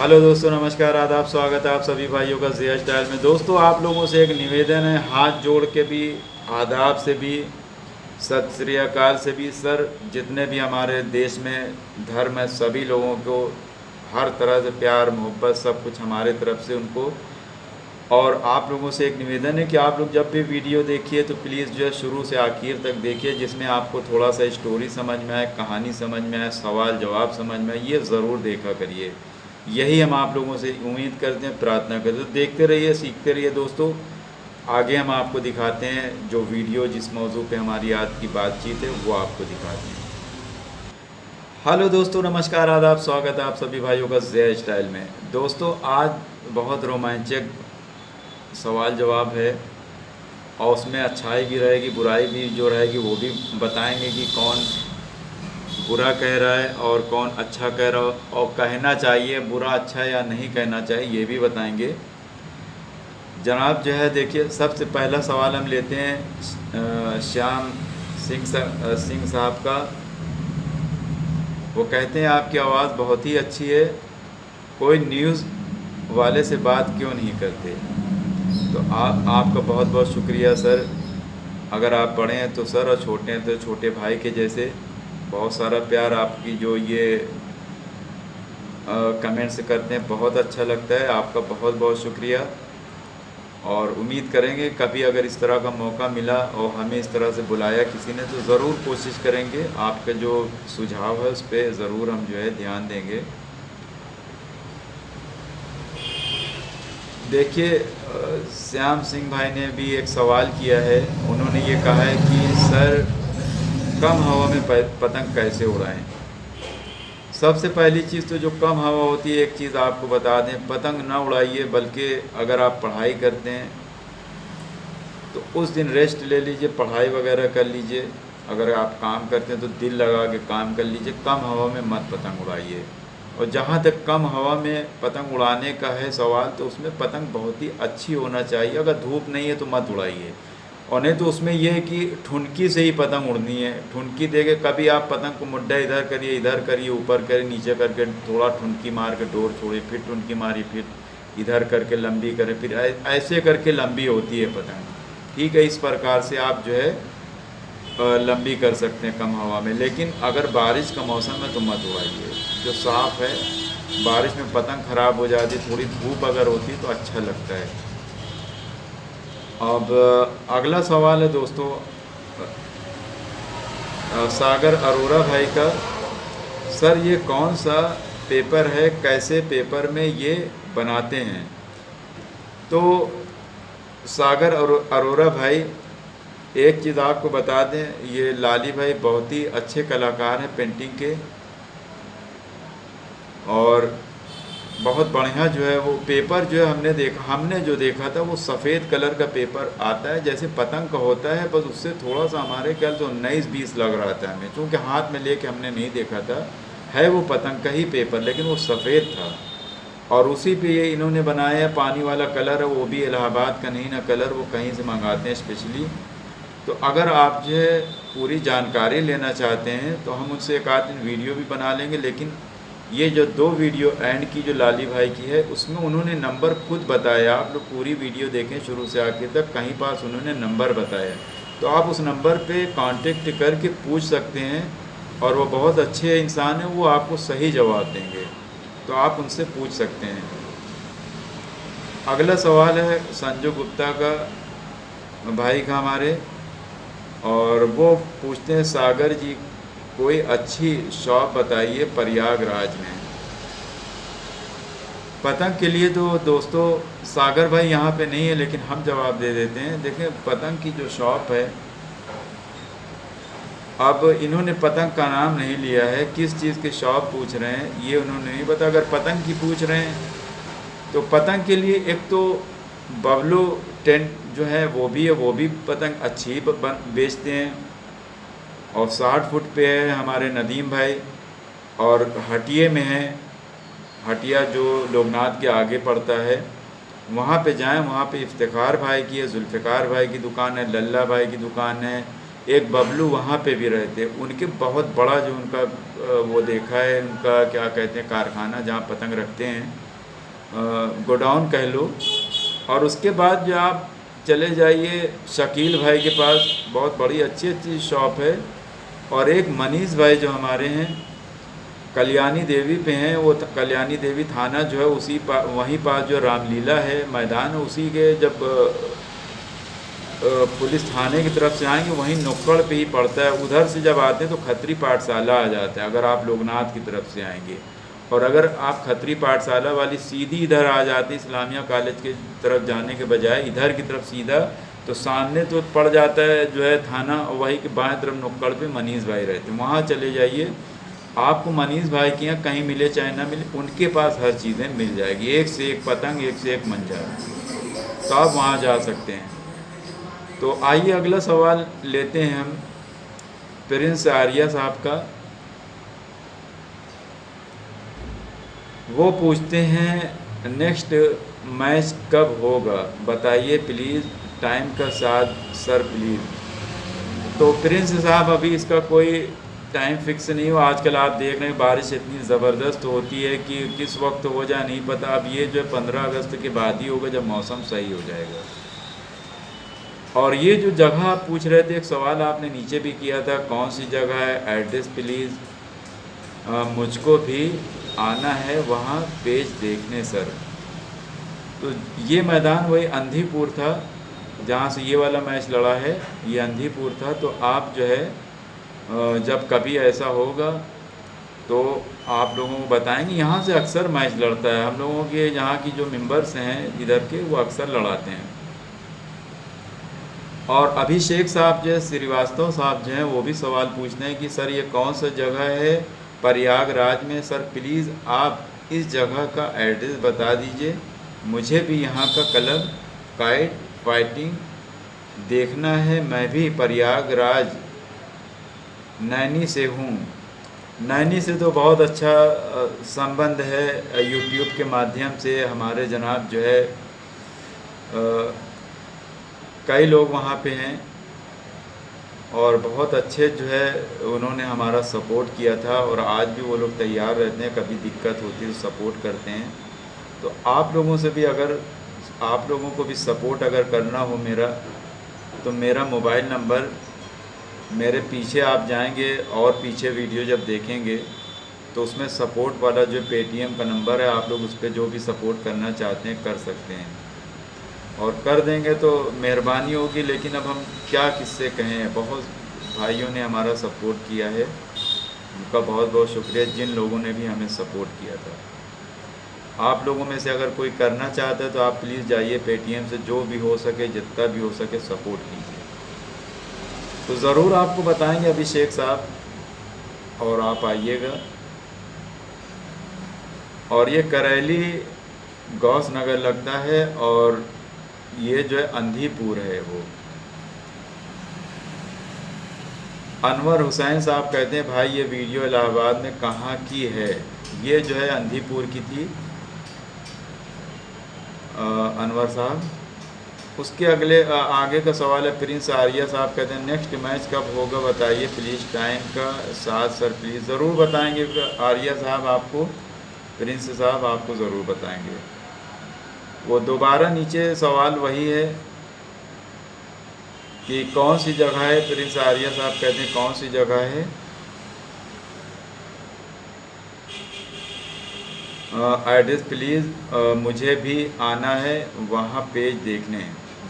Hello दोस्तों, नमस्कार, आदाब, स्वागत है आप सभी भाइयों का ज़िया स्टाइल में। दोस्तों, आप लोगों से एक निवेदन है, हाथ जोड़ के भी, आदाब से भी, सत श्री अकाल से भी। सर, जितने भी हमारे देश में धर्म है, सभी लोगों को हर तरह से प्यार मोहब्बत सब कुछ हमारे तरफ से उनको। और आप लोगों से एक निवेदन है कि आप लोग जब भी वीडियो देखिए तो प्लीज़ जो है शुरू से आखिर तक देखिए, जिसमें आपको थोड़ा सा स्टोरी समझ में आए, कहानी समझ में आए, सवाल जवाब समझ में आए, ये ज़रूर देखा करिए। यही हम आप लोगों से उम्मीद करते हैं, प्रार्थना करते हैं। तो देखते रहिए, सीखते रहिए दोस्तों। आगे हम आपको दिखाते हैं जो वीडियो जिस मौजू पे हमारी आज की बातचीत है वो आपको दिखाते हैं। हेलो दोस्तों, नमस्कार, आदाब, स्वागत है आप सभी भाइयों का ज़िया स्टाइल में। दोस्तों, आज बहुत रोमांचक सवाल जवाब है और उसमें अच्छाई भी रहेगी, बुराई भी जो रहेगी वो भी बताएंगे कि कौन बुरा कह रहा है और कौन अच्छा कह रहा है, और कहना चाहिए बुरा अच्छा या नहीं कहना चाहिए ये भी बताएंगे। जनाब जो है, देखिए, सबसे पहला सवाल हम लेते हैं श्याम सिंह साहब का। वो कहते हैं आपकी आवाज़ बहुत ही अच्छी है, कोई न्यूज़ वाले से बात क्यों नहीं करते। तो आपका बहुत बहुत शुक्रिया सर। अगर आप बड़े हैं तो सर, और छोटे हैं तो छोटे भाई के जैसे। बहुत सारा प्यार आपकी जो ये कमेंट्स करते हैं, बहुत अच्छा लगता है। आपका बहुत बहुत शुक्रिया। और उम्मीद करेंगे कभी अगर इस तरह का मौका मिला और हमें इस तरह से बुलाया किसी ने तो ज़रूर कोशिश करेंगे। आपका जो सुझाव है उस पर ज़रूर हम जो है ध्यान देंगे। देखिए, श्याम सिंह भाई ने भी एक सवाल किया है। उन्होंने ये कहा है कि सर, कम हवा में पतंग कैसे उड़ाएं। सबसे पहली चीज़ तो जो कम हवा होती है, एक चीज़ आपको बता दें, पतंग ना उड़ाइए। बल्कि अगर आप पढ़ाई करते हैं तो उस दिन रेस्ट ले लीजिए, पढ़ाई वगैरह कर लीजिए। अगर आप काम करते हैं तो दिल लगा के काम कर लीजिए। कम हवा में मत पतंग उड़ाइए। और जहाँ तक कम हवा में पतंग उड़ाने का है सवाल, तो उसमें पतंग बहुत ही अच्छी होना चाहिए। अगर धूप नहीं है तो मत उड़ाइए। और नहीं तो उसमें यह है कि ठुनकी से ही पतंग उड़नी है। ठुनकी दे के कभी आप पतंग को मुड्ढा इधर करिए, ऊपर करिए, नीचे करके थोड़ा ठुनकी मार के डोर छोड़िए, फिर ठुनकी मारिए, फिर इधर करके लंबी करें, फिर ऐसे करके लंबी होती है पतंग। ठीक है, इस प्रकार से आप जो है लंबी कर सकते हैं कम हवा में। लेकिन अगर बारिश का मौसम है तो मत उड़ाइए। जो साफ़ है, बारिश में पतंग ख़राब हो जाती है। थोड़ी धूप अगर होती तो अच्छा लगता है। अब अगला सवाल है दोस्तों सागर अरोरा भाई का। सर, ये कौन सा पेपर है, कैसे पेपर में ये बनाते हैं। तो सागर अरोरा भाई, एक चीज़ आपको बता दें, ये लाली भाई बहुत ही अच्छे कलाकार हैं पेंटिंग के। और बहुत बढ़िया जो है वो पेपर जो है हमने जो देखा था वो सफ़ेद कलर का पेपर आता है, जैसे पतंग का होता है, बस उससे थोड़ा सा हमारे ख्याल तो 19-20 लग रहा था हमें, क्योंकि हाथ में लेके हमने नहीं देखा था। है वो पतंग का ही पेपर, लेकिन वो सफ़ेद था। और उसी पे ये इन्होंने बनाया है। पानी वाला कलर है, वो भी इलाहाबाद का नहीं ना कलर, वो कहीं से मंगाते हैं स्पेशली। तो अगर आप जो है पूरी जानकारी लेना चाहते हैं तो हम उससे एक आध दिन वीडियो भी बना लेंगे। लेकिन ये जो 2 वीडियो एंड की जो लाली भाई की है, उसमें उन्होंने नंबर खुद बताया। आप लोग पूरी वीडियो देखें शुरू से आखिर तक, कहीं पास उन्होंने नंबर बताया। तो आप उस नंबर पे कांटेक्ट करके पूछ सकते हैं। और वो बहुत अच्छे इंसान हैं, वो आपको सही जवाब देंगे। तो आप उनसे पूछ सकते हैं। अगला सवाल है संजू गुप्ता का, भाई का हमारे। और वो पूछते हैं, सागर जी कोई अच्छी शॉप बताइए प्रयागराज में पतंग के लिए। तो दोस्तों, सागर भाई यहाँ पे नहीं है, लेकिन हम जवाब दे देते हैं। देखें, पतंग की जो शॉप है, अब इन्होंने पतंग का नाम नहीं लिया है, किस चीज़ की शॉप पूछ रहे हैं ये उन्होंने नहीं बता। अगर पतंग की पूछ रहे हैं तो पतंग के लिए एक तो बबलू टेंट जो है वो भी है, वो भी पतंग अच्छी बेचते हैं। और 60 फुट पे है हमारे नदीम भाई। और हटिये में है, हटिया जो लोकनाथ के आगे पड़ता है, वहाँ पे जाएं। वहाँ पे इफ्तिखार भाई की है, जुल्फ़िकार भाई की दुकान है, लल्ला भाई की दुकान है, एक बबलू वहाँ पे भी रहते हैं। उनके बहुत बड़ा जो उनका वो देखा है, उनका क्या कहते हैं कारखाना, जहाँ पतंग रखते हैं। गोडाउन कह लो। और उसके बाद जो आप चले जाइए शकील भाई के पास, बहुत बड़ी अच्छी अच्छी शॉप है। और एक मनीष भाई जो हमारे हैं कल्याणी देवी पे हैं, वो कल्याणी देवी थाना जो है उसी वहीं पास जो रामलीला है मैदान, उसी के जब पुलिस थाने की तरफ से आएंगे वहीं नुक्कड़ पे ही पड़ता है। उधर से जब आते हैं तो खत्री पाठशाला आ जाता है, अगर आप लोकनाथ की तरफ से आएंगे। और अगर आप खत्री पाठशाला वाली सीधी इधर आ जाते इस्लामिया कॉलेज की तरफ जाने के बजाय इधर की तरफ सीधा, तो सामने तो पड़ जाता है जो है थाना, वही के बाएं तरफ नुक्कड़ पे मनीष भाई रहते हैं, वहाँ चले जाइए। आपको मनीष भाई के यहाँ कहीं मिले चाहे ना मिले, उनके पास हर चीज़ें मिल जाएगी, एक से एक पतंग, एक से एक मंजा, तो आप वहाँ जा सकते हैं। तो आइए अगला सवाल लेते हैं हम प्रिंस आर्या साहब का। वो पूछते हैं नेक्स्ट मैच कब होगा बताइए प्लीज़, टाइम का साथ सर प्लीज़। तो प्रिंस साहब अभी इसका कोई टाइम फिक्स नहीं हो। आजकल आप देख रहे हैं बारिश इतनी ज़बरदस्त होती है कि किस वक्त हो जाए नहीं पता। अब ये जो है 15 अगस्त के बाद ही होगा जब मौसम सही हो जाएगा। और ये जो जगह आप पूछ रहे थे, एक सवाल आपने नीचे भी किया था, कौन सी जगह है, एड्रेस प्लीज़, मुझको भी आना है वहाँ पेज देखने सर। तो ये मैदान वही अंधीपुर था जहाँ से ये वाला मैच लड़ा है, ये अंधीपुर था। तो आप जो है जब कभी ऐसा होगा तो आप लोगों को बताएंगे। यहाँ से अक्सर मैच लड़ता है, हम लोगों के यहाँ की जो मेंबर्स हैं इधर के वो अक्सर लड़ाते हैं। और अभिषेक साहब जो है, श्रीवास्तव साहब जो हैं, वो भी सवाल पूछते हैं कि सर ये कौन सा जगह है प्रयागराज में, सर प्लीज़ आप इस जगह का एड्रेस बता दीजिए, मुझे भी यहाँ का क्लब काइट फाइटिंग देखना है, मैं भी प्रयागराज नैनी से हूँ। नैनी से तो बहुत अच्छा संबंध है, यूट्यूब के माध्यम से हमारे जनाब जो है कई लोग वहाँ पे हैं और बहुत अच्छे जो है उन्होंने हमारा सपोर्ट किया था और आज भी वो लोग तैयार रहते हैं, कभी दिक्कत होती है तो सपोर्ट करते हैं। तो आप लोगों से भी अगर आप लोगों को भी सपोर्ट अगर करना हो मेरा, तो मेरा मोबाइल नंबर मेरे पीछे आप जाएंगे और पीछे वीडियो जब देखेंगे तो उसमें सपोर्ट वाला जो पेटीएम का नंबर है, आप लोग उस पर जो भी सपोर्ट करना चाहते हैं कर सकते हैं और कर देंगे तो मेहरबानी होगी। लेकिन अब हम क्या किससे कहें, बहुत भाइयों ने हमारा सपोर्ट किया है, उनका बहुत बहुत शुक्रिया जिन लोगों ने भी हमें सपोर्ट किया था। आप लोगों में से अगर कोई करना चाहता है तो आप प्लीज़ जाइए पेटीएम से, जो भी हो सके जितना भी हो सके सपोर्ट कीजिए। तो ज़रूर आपको बताएंगे अभिषेक साहब और आप आइएगा। और ये करैली गौस नगर लगता है और ये जो है अंधीपुर है। वो अनवर हुसैन साहब कहते हैं भाई ये वीडियो इलाहाबाद में कहाँ की है, ये जो है अंधीपुर की थी अनवर साहब। उसके अगले आगे का सवाल है प्रिंस आर्या साहब कहते हैं नेक्स्ट मैच कब होगा बताइए प्लीज़, टाइम का साथ सर प्लीज़। ज़रूर बताएंगे आर्या साहब आपको, प्रिंस साहब आपको ज़रूर बताएंगे। वो दोबारा नीचे सवाल वही है कि कौन सी जगह है, प्रिंस आर्या साहब कहते हैं कौन सी जगह है। एड्रेस प्लीज़, मुझे भी आना है वहाँ पेज देखने।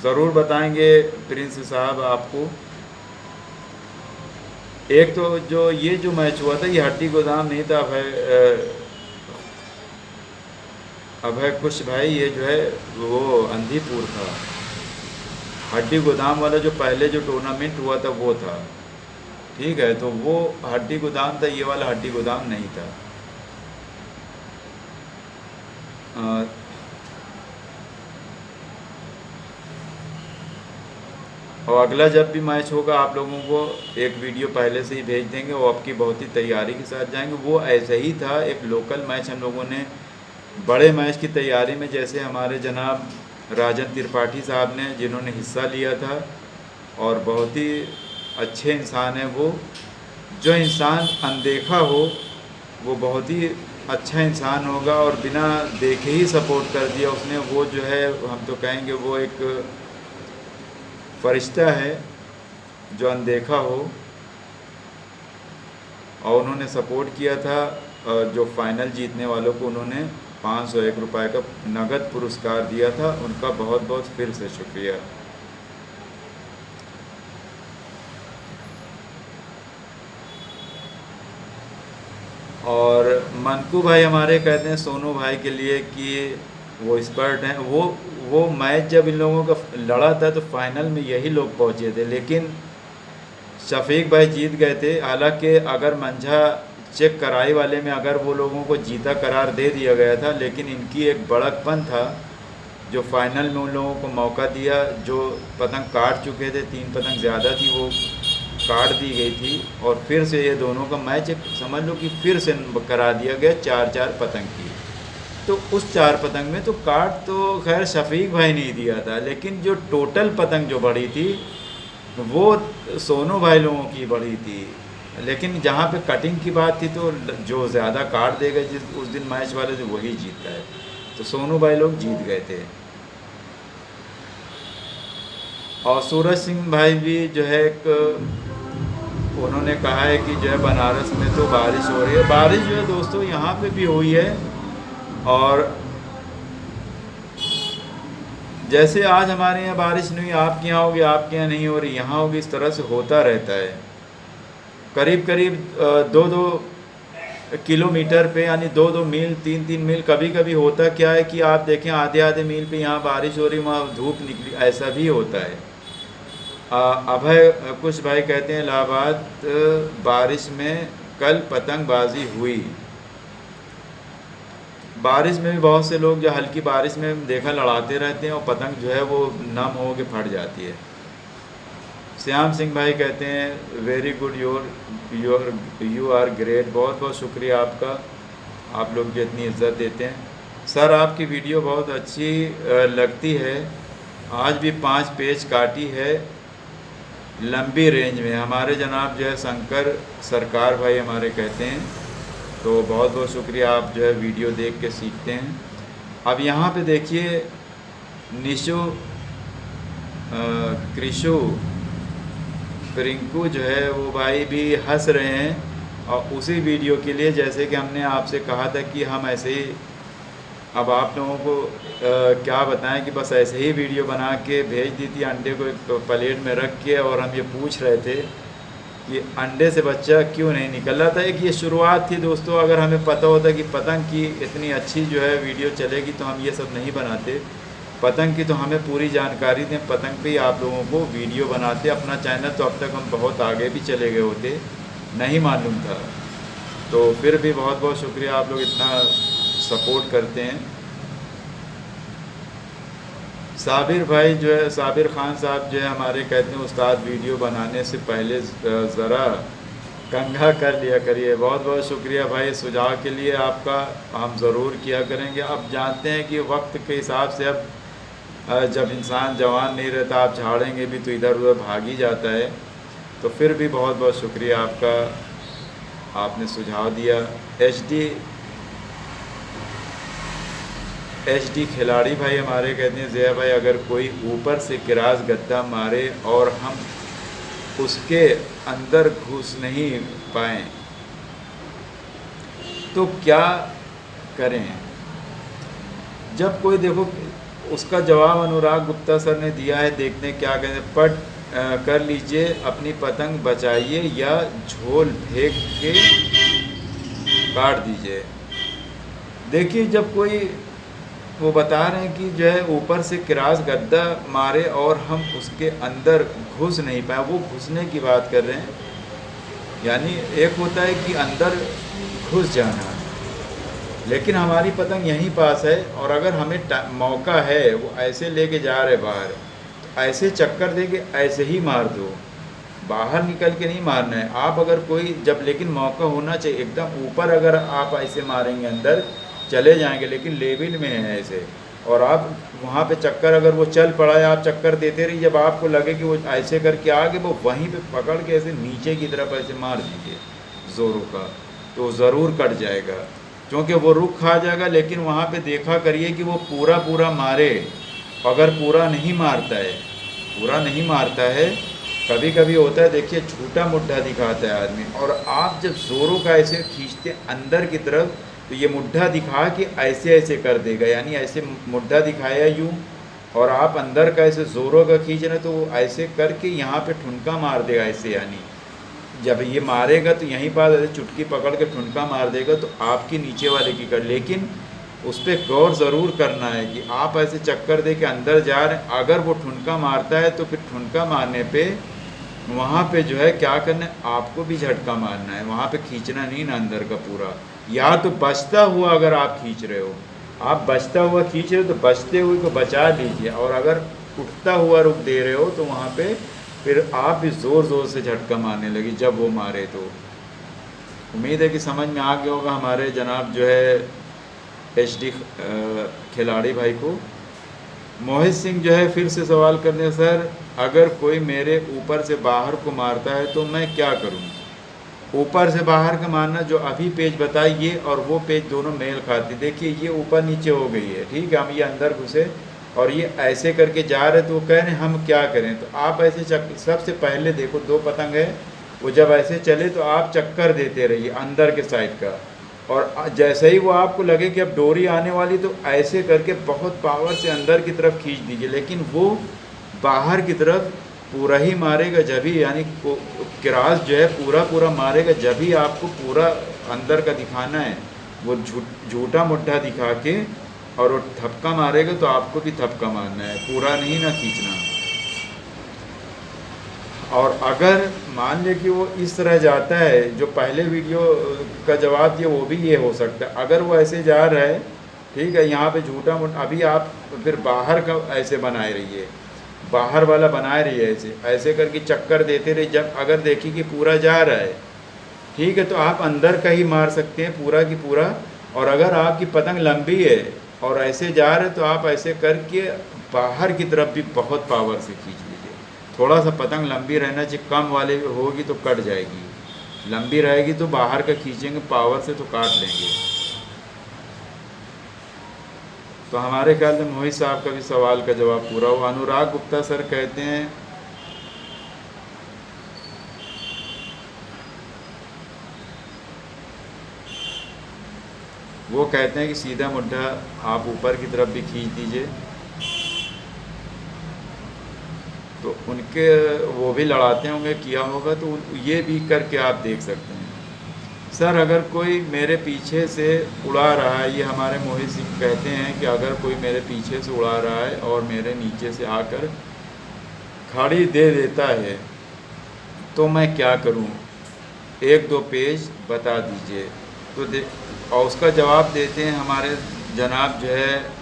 ज़रूर बताएंगे प्रिंस साहब आपको। एक तो जो ये जो मैच हुआ था ये हट्टी गोदाम नहीं था, अभय खुश भाई, ये जो है वो अंधीपुर था। हड्डी गोदाम वाला जो पहले जो टूर्नामेंट हुआ था वो था, ठीक है, तो वो हड्डी गोदाम था, ये वाला हड्डी गोदाम नहीं था। और अगला जब भी मैच होगा आप लोगों को एक वीडियो पहले से ही भेज देंगे, वो आपकी बहुत ही तैयारी के साथ जाएंगे। वो ऐसे ही था, एक लोकल मैच हम लोगों ने बड़े मैच की तैयारी में, जैसे हमारे जनाब राजन त्रिपाठी साहब ने जिन्होंने हिस्सा लिया था और बहुत ही अच्छे इंसान हैं वो। जो इंसान अनदेखा हो वो बहुत ही अच्छा इंसान होगा और बिना देखे ही सपोर्ट कर दिया उसने, वो जो है हम तो कहेंगे वो एक फरिश्ता है जो अनदेखा हो। और उन्होंने सपोर्ट किया था, जो फाइनल जीतने वालों को उन्होंने 501 रुपये का नगद पुरस्कार दिया था। उनका बहुत बहुत फिर से शुक्रिया। और मनकू भाई हमारे कहते हैं सोनू भाई के लिए कि वो एक्सपर्ट हैं। वो मैच जब इन लोगों का लड़ा था तो फाइनल में यही लोग पहुंचे थे, लेकिन शफीक भाई जीत गए थे। हालांकि अगर मंझा चेक कराई वाले में अगर वो लोगों को जीता करार दे दिया गया था, लेकिन इनकी एक बड़कपन था जो फाइनल में उन लोगों को मौका दिया। जो पतंग काट चुके थे, 3 पतंग ज़्यादा थी, वो काट दी गई थी और फिर से ये दोनों का मैच एक समझ लो कि फिर से करा दिया गया 4-4 पतंग की। तो उस 4 पतंग में तो काट तो खैर शफीक भाई नहीं दिया था, लेकिन जो टोटल पतंग जो बढ़ी थी वो सोनू भाई लोगों की बढ़ी थी। लेकिन जहाँ पे कटिंग की बात थी तो जो ज़्यादा काट देगा जिस उस दिन मैच वाले थे वही जीतता है, तो सोनू भाई लोग जीत गए थे। और सूरज सिंह भाई भी जो है एक उन्होंने कहा है कि जो है बनारस में तो बारिश हो रही है। बारिश जो है दोस्तों यहाँ पे भी हुई है, और जैसे आज हमारे यहाँ बारिश नहीं हुई, आपके यहाँ होगी, आपके यहाँ नहीं हो रही, यहाँ होगी, इस तरह से होता रहता है। करीब करीब 2-2 किलोमीटर पे यानी 2-2 मील 3-3 मील कभी कभी होता क्या है कि आप देखें आधे मील पे यहाँ बारिश हो रही, वहाँ धूप निकली, ऐसा भी होता है। अभय कुछ भाई कहते हैं इलाहाबाद बारिश में कल पतंगबाजी हुई। बारिश में भी बहुत से लोग जो हल्की बारिश में देखा लड़ाते रहते हैं और पतंग जो है वो नम हो के फट जाती है। श्याम सिंह भाई कहते हैं very good, you are great. बहुत बहुत शुक्रिया आपका, आप लोग जो इतनी इज्जत देते हैं। सर आपकी वीडियो बहुत अच्छी लगती है, आज भी 5 पेज काटी है लंबी रेंज में। हमारे जनाब जो है शंकर सरकार भाई हमारे कहते हैं, तो बहुत बहुत शुक्रिया, आप जो है वीडियो देख के सीखते हैं। अब यहाँ पे देखिए निशु कृषु प्रिंकू जो है वो भाई भी हंस रहे हैं, और उसी वीडियो के लिए जैसे कि हमने आपसे कहा था कि हम ऐसे ही अब आप लोगों को क्या बताएं कि बस ऐसे ही वीडियो बना के भेज दी थी, अंडे को एक प्लेट में रख के, और हम ये पूछ रहे थे कि अंडे से बच्चा क्यों नहीं निकल रहा था। एक ये शुरुआत थी दोस्तों, अगर हमें पता होता कि पतंग की इतनी अच्छी जो है वीडियो चलेगी तो हम ये सब नहीं बनाते। पतंग की तो हमें पूरी जानकारी दें, पतंग पे ही आप लोगों को वीडियो बनाते। अपना चैनल तो अब तक हम बहुत आगे भी चले गए होते, नहीं मालूम था। तो फिर भी बहुत बहुत शुक्रिया, आप लोग इतना सपोर्ट करते हैं। साबिर भाई जो है, साबिर ख़ान साहब जो है हमारे कहते हैं उस्ताद वीडियो बनाने से पहले ज़रा कंघा कर लिया करिए। बहुत बहुत शुक्रिया भाई सुझाव के लिए आपका, हम ज़रूर किया करेंगे। अब जानते हैं कि वक्त के हिसाब से अब जब इंसान जवान नहीं रहता, आप झाड़ेंगे भी तो इधर उधर भाग ही जाता है। तो फिर भी बहुत बहुत शुक्रिया आपका, आपने सुझाव दिया। एचडी खिलाड़ी भाई हमारे कहते हैं जया भाई अगर कोई ऊपर से किरास गद्दा मारे और हम उसके अंदर घुस नहीं पाएँ तो क्या करें। जब कोई देखो उसका जवाब अनुराग गुप्ता सर ने दिया है, देखते हैं क्या कहते हैं। पट कर लीजिए अपनी पतंग बचाइए या झोल फेंक के काट दीजिए। देखिए जब कोई वो बता रहे हैं कि जो है ऊपर से किरास गद्दा मारे और हम उसके अंदर घुस नहीं पाए, वो घुसने की बात कर रहे हैं। यानी एक होता है कि अंदर घुस जाना, लेकिन हमारी पतंग यहीं पास है और अगर हमें मौका है वो ऐसे लेके जा रहे बाहर, तो ऐसे चक्कर दे के ऐसे ही मार दो, बाहर निकल के नहीं मारना है। आप अगर कोई जब लेकिन मौका होना चाहिए एकदम ऊपर, अगर आप ऐसे मारेंगे अंदर चले जाएंगे, लेकिन लेवल में है ऐसे, और आप वहाँ पे चक्कर अगर वो चल पड़ा है आप चक्कर देते रहिए, जब आपको लगे कि वो ऐसे करके आगे वो वहीं पे पकड़ के ऐसे नीचे की तरफ ऐसे मार दीजिए ज़ोरों का, तो ज़रूर कट जाएगा। क्योंकि वो रुक खा जाएगा। लेकिन वहाँ पे देखा करिए कि वो पूरा पूरा मारे। अगर पूरा नहीं मारता है, पूरा नहीं मारता है, कभी कभी होता है देखिए छोटा मुड्ढा दिखाता है आदमी, और आप जब ज़ोरों का ऐसे खींचते अंदर की तरफ तो ये मुड्ढा दिखा कि ऐसे ऐसे कर देगा, यानी ऐसे मुड्ढा दिखाया यूँ, और आप अंदर का ऐसे ज़ोरों का खींच रहे तो वो ऐसे करके यहाँ पे ठुनका मार देगा ऐसे, यानी जब ये मारेगा तो यहीं पर ऐसे चुटकी पकड़ के ठुनका मार देगा तो आपकी नीचे वाले की कर। लेकिन उस पर गौर ज़रूर करना है कि आप ऐसे चक्कर दे के अंदर जा रहे हैं, अगर वो ठुनका मारता है तो फिर ठुनका मारने पे वहाँ पे जो है क्या करना है, आपको भी झटका मारना है, वहाँ पे खींचना नहीं ना अंदर का पूरा। या तो बचता हुआ अगर आप खींच रहे हो, आप बचता हुआ खींच रहे हो तो बचते हुए को बचा लीजिए, और अगर उठता हुआ रुक दे रहे हो तो वहाँ पे फिर आप भी ज़ोर ज़ोर से झटका मारने लगी जब वो मारे। तो उम्मीद है कि समझ में आ गया होगा हमारे जनाब जो है HD खिलाड़ी भाई को। मोहित सिंह जो है फिर से सवाल करने, सर अगर कोई मेरे ऊपर से बाहर को मारता है तो मैं क्या करूं? ऊपर से बाहर का मारना जो अभी पेज बताइए और वो पेज दोनों मेल खाती। देखिए ये ऊपर नीचे हो गई है, ठीक है, हम ये अंदर घुसे और ये ऐसे करके जा रहे तो वो कह रहे हम क्या करें। तो आप ऐसे सबसे पहले देखो 2 पतंग है, वो जब ऐसे चले तो आप चक्कर देते रहिए अंदर के साइड का, और जैसे ही वो आपको लगे कि अब डोरी आने वाली तो ऐसे करके बहुत पावर से अंदर की तरफ खींच दीजिए। लेकिन वो बाहर की तरफ पूरा ही मारेगा जब ही, यानी क्रास जो है पूरा पूरा मारेगा जब ही आपको पूरा अंदर का दिखाना है। वो झूठा मुट्ठा दिखा के और वो थपका मारेगा तो आपको भी थपका मारना है, पूरा नहीं ना खींचना। और अगर मान ले कि वो इस तरह जाता है, जो पहले वीडियो का जवाब दिया वो भी ये हो सकता है, अगर वो ऐसे जा रहा है, ठीक है, यहाँ पे झूठा मुट्ठा, अभी आप फिर बाहर का ऐसे बनाए रहिए, बाहर वाला बनाए रहिए, ऐसे ऐसे करके चक्कर देते रहिए। जब अगर देखिए कि पूरा जा रहा है, ठीक है, तो आप अंदर का ही मार सकते हैं पूरा की पूरा। और अगर आपकी पतंग लंबी है और ऐसे जा रहे तो आप ऐसे करके बाहर की तरफ भी बहुत पावर से खींच लीजिए। थोड़ा सा पतंग लंबी रहना चाहिए, कम वाले होगी तो कट जाएगी, लंबी रहेगी तो बाहर का खींचेंगे पावर से तो काट लेंगे। तो हमारे ख्याल में मोहित साहब का भी सवाल का जवाब पूरा हुआ। अनुराग गुप्ता सर कहते हैं वो कहते हैं कि सीधा मुड्ढा आप ऊपर की तरफ भी खींच दीजिए, तो उनके वो भी लड़ाते होंगे, किया होगा, तो ये भी करके आप देख सकते हैं। सर अगर कोई मेरे पीछे से उड़ा रहा है, ये हमारे मोहित सिंह कहते हैं कि अगर कोई मेरे पीछे से उड़ा रहा है और मेरे नीचे से आकर खाड़ी दे देता है तो मैं क्या करूं? 1-2 पेज बता दीजिए। तो और उसका जवाब देते हैं हमारे जनाब जो है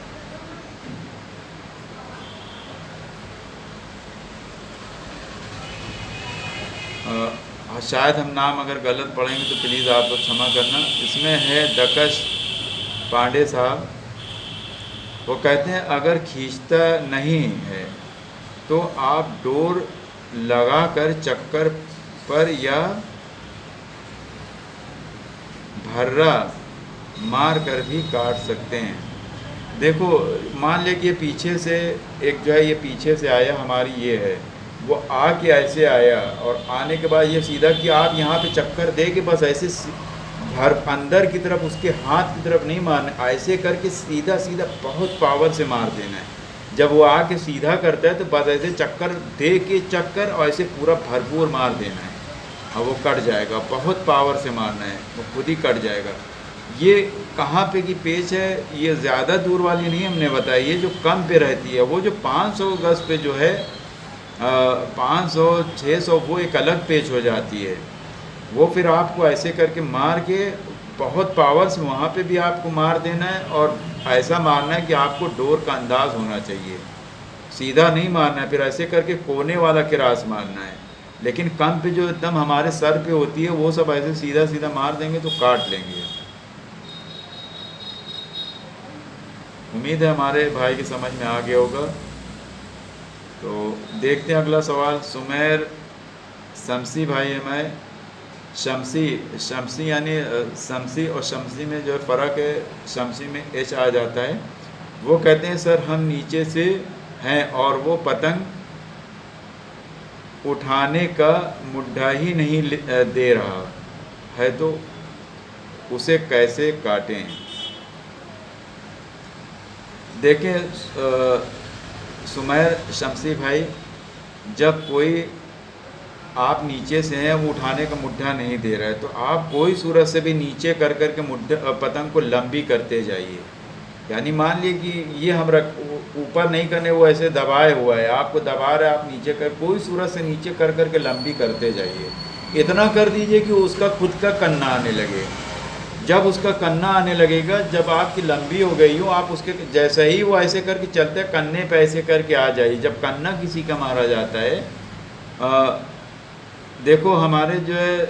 शायद हम नाम अगर गलत पढ़ेंगे तो प्लीज़ आप लोग क्षमा करना। इसमें है दकश पांडे साहब, वो कहते हैं अगर खींचता नहीं है तो आप डोर लगाकर चक्कर पर या भर्रा मार कर भी काट सकते हैं। देखो मान ले कि ये पीछे से एक जो है, ये पीछे से आया, हमारी ये है, वो आके ऐसे आया और आने के बाद ये सीधा कि आप यहाँ पे चक्कर दे के बस ऐसे भर अंदर की तरफ उसके हाथ की तरफ नहीं मारना, ऐसे करके सीधा सीधा बहुत पावर से मार देना है। जब वो आके सीधा करता है तो बस ऐसे चक्कर दे के चक्कर और ऐसे पूरा भरपूर मार देना है और वो कट जाएगा। बहुत पावर से मारना है, वो खुद ही कट जाएगा। ये कहाँ पे की पेच है, ये ज़्यादा दूर वाली नहीं हमने बताई, ये जो कम पे रहती है, वो जो 500 गज पे जो है 500-600 वो एक अलग पेच हो जाती है। वो फिर आपको ऐसे करके मार के बहुत पावर से वहाँ पे भी आपको मार देना है, और ऐसा मारना है कि आपको डोर का अंदाज़ होना चाहिए, सीधा नहीं मारना है। फिर ऐसे करके कोने वाला क्रास मारना है। लेकिन कम पे जो एकदम हमारे सर पे होती है वो सब ऐसे सीधा सीधा मार देंगे तो काट लेंगे। उम्मीद है हमारे भाई की समझ में आ गया होगा। तो देखते हैं अगला सवाल। सुमेर शमसी भाई है, मैं शमसी, शमसी यानी शमसी और शमसी में जो फ़र्क है, शमसी में एच आ जाता है। वो कहते हैं सर हम नीचे से हैं और वो पतंग उठाने का मुद्दा ही नहीं दे रहा है, तो उसे कैसे काटें। देखें सुमैर शमसी भाई, जब कोई आप नीचे से हैं वो उठाने का मुद्दा नहीं दे रहा है, तो आप कोई सूरत से भी नीचे कर कर के पतंग को लंबी करते जाइए। यानी मान लीजिए कि ये हम रख ऊपर नहीं करने, वो ऐसे दबाए हुआ है, आपको दबा रहा है, आप नीचे कर कोई सूरत से नीचे कर कर के लंबी करते जाइए। इतना कर दीजिए कि उसका खुद का कन्ना आने लगे। जब उसका कन्ना आने लगेगा, जब आपकी लंबी हो गई हो, आप उसके जैसे ही वो ऐसे करके चलते हैं, कन्ने पे ऐसे करके आ जाइए। जब कन्ना किसी का मारा जाता है, देखो हमारे जो है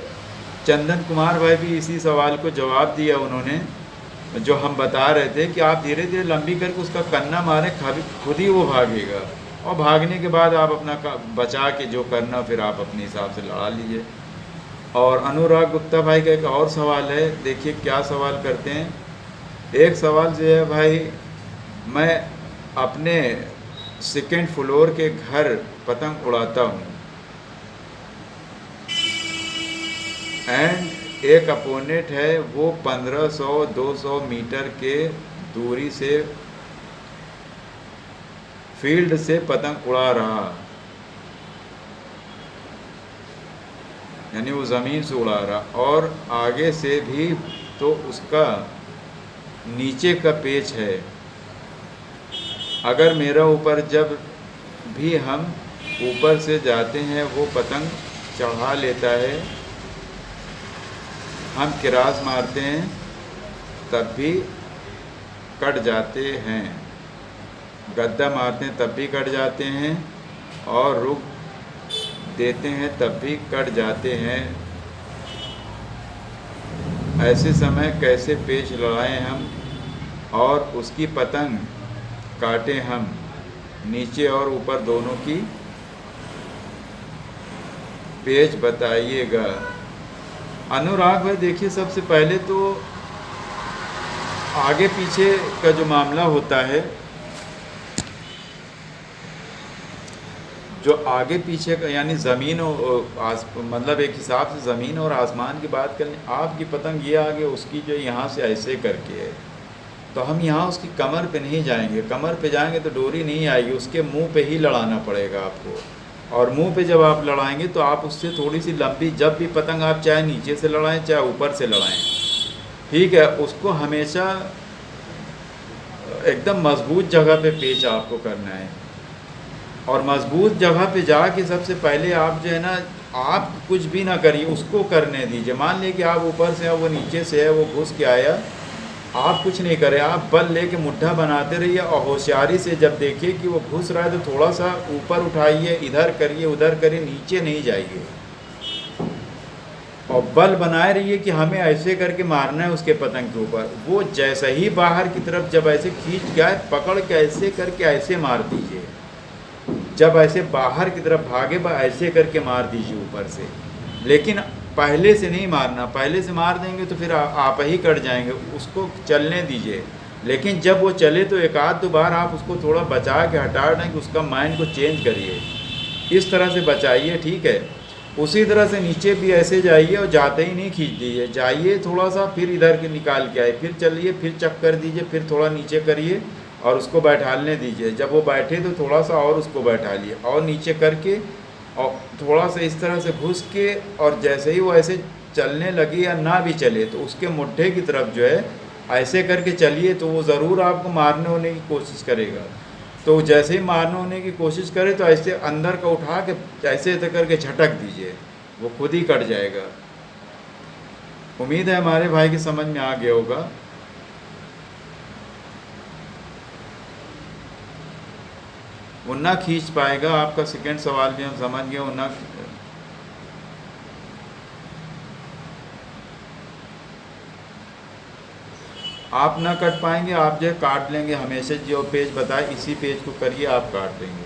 चंदन कुमार भाई भी इसी सवाल को जवाब दिया उन्होंने, जो हम बता रहे थे कि आप धीरे धीरे लंबी करके उसका कन्ना मारें, खुद ही वो भागेगा, और भागने के बाद आप अपना बचा के जो करना फिर आप अपने हिसाब से लड़ा लीजिए। और अनुराग गुप्ता भाई का एक और सवाल है, देखिए क्या सवाल करते हैं। एक सवाल जो है भाई, मैं अपने सेकेंड फ्लोर के घर पतंग उड़ाता हूँ एंड एक अपोनेंट है, वो 1500-200 मीटर के दूरी से फील्ड से पतंग उड़ा रहा, यानी वो ज़मीन से उड़ा रहा, और आगे से भी तो उसका नीचे का पेच है। अगर मेरा ऊपर जब भी हम ऊपर से जाते हैं वो पतंग चढ़ा लेता है, हम किरास मारते हैं तब भी कट जाते हैं, गद्दा मारते हैं तब भी कट जाते हैं, और रुक देते हैं तब भी कट जाते हैं। ऐसे समय कैसे पेच लड़ाएं हम और उसकी पतंग काटें हम, नीचे और ऊपर दोनों की पेच बताइएगा। अनुराग भाई देखिए, सबसे पहले तो आगे पीछे का जो मामला होता है, जो आगे पीछे का यानी ज़मीन मतलब एक हिसाब से ज़मीन और आसमान की बात करें, आपकी पतंग ये आगे उसकी जो यहाँ से ऐसे करके है, तो हम यहाँ उसकी कमर पे नहीं जाएंगे। कमर पे जाएंगे तो डोरी नहीं आएगी, उसके मुंह पे ही लड़ाना पड़ेगा आपको। और मुंह पे जब आप लड़ाएंगे तो आप उससे थोड़ी सी लंबी, जब भी पतंग आप चाहे नीचे से लड़ाएं चाहे ऊपर से लड़ाएं, ठीक है, उसको हमेशा एकदम मजबूत जगह पे पेच आपको करना है। और मजबूत जगह पे जाके सबसे पहले आप जो है ना, आप कुछ भी ना करिए, उसको करने दीजिए। मान लीजिए कि आप ऊपर से, वो नीचे से है, वो घुस के आया, आप कुछ नहीं करें, आप बल लेके मुट्ठा बनाते रहिए, और होशियारी से जब देखिए कि वो घुस रहा है तो थोड़ा सा ऊपर उठाइए, इधर करिए उधर करिए, नीचे नहीं जाइए, और बल बनाए रहिए कि हमें ऐसे करके मारना है उसके पतंग के ऊपर। वो जैसे ही बाहर की तरफ जब ऐसे खींच गया, पकड़ के ऐसे करके ऐसे मार दीजिए। जब ऐसे बाहर की तरफ भागे ऐसे करके मार दीजिए ऊपर से, लेकिन पहले से नहीं मारना। पहले से मार देंगे तो फिर आप ही कट जाएंगे, उसको चलने दीजिए। लेकिन जब वो चले तो एक आध दो बार आप उसको थोड़ा बचा के हटा दें, कि उसका माइंड को चेंज करिए, इस तरह से बचाइए, ठीक है। उसी तरह से नीचे भी ऐसे जाइए, और जाते ही नहीं खींच दीजिए, जाइए थोड़ा सा, फिर इधर के निकाल के आए, फिर चलिए, फिर चक कर दीजिए, फिर थोड़ा नीचे करिए और उसको बैठालने दीजिए। जब वो बैठे तो थोड़ा सा और उसको बैठालिए, और नीचे करके, और थोड़ा सा इस तरह से घुस के, और जैसे ही वो ऐसे चलने लगे या ना भी चले तो उसके मुट्ठे की तरफ जो है ऐसे करके चलिए, तो वो ज़रूर आपको मारने होने की कोशिश करेगा। तो जैसे ही मारने होने की कोशिश करे तो ऐसे अंदर का उठा के ऐसे करके झटक दीजिए, वो खुद ही कट जाएगा। उम्मीद है हमारे भाई की समझ में आ गया होगा। वो ना खींच पाएगा, आपका सेकंड सवाल भी हम समझ गए। वो ना, आप ना कट पाएंगे, आप जो काट लेंगे, हमेशा जो पेज बताए इसी पेज को करिए, आप काट लेंगे।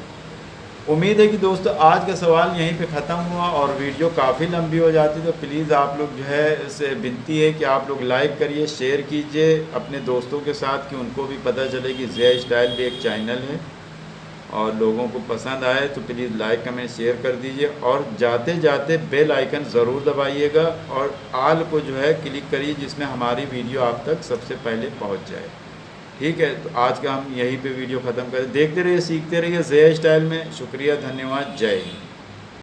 उम्मीद है कि दोस्तों आज का सवाल यहीं पे ख़त्म हुआ और वीडियो काफ़ी लंबी हो जाती, तो प्लीज़ आप लोग जो है इससे विनती है कि आप लोग लाइक करिए, शेयर कीजिए अपने दोस्तों के साथ कि उनको भी पता चले कि ज़िया स्टाइल भी एक चैनल है और लोगों को पसंद आए तो प्लीज़ लाइक कमेंट शेयर कर दीजिए और जाते जाते बेल आइकन ज़रूर दबाइएगा और आल को जो है क्लिक करिए जिसमें हमारी वीडियो आप तक सबसे पहले पहुंच जाए। ठीक है, तो आज का हम यहीं पे वीडियो ख़त्म करें। देखते रहिए, सीखते रहिए ज़िया स्टाइल में। शुक्रिया, धन्यवाद, जय हिंद।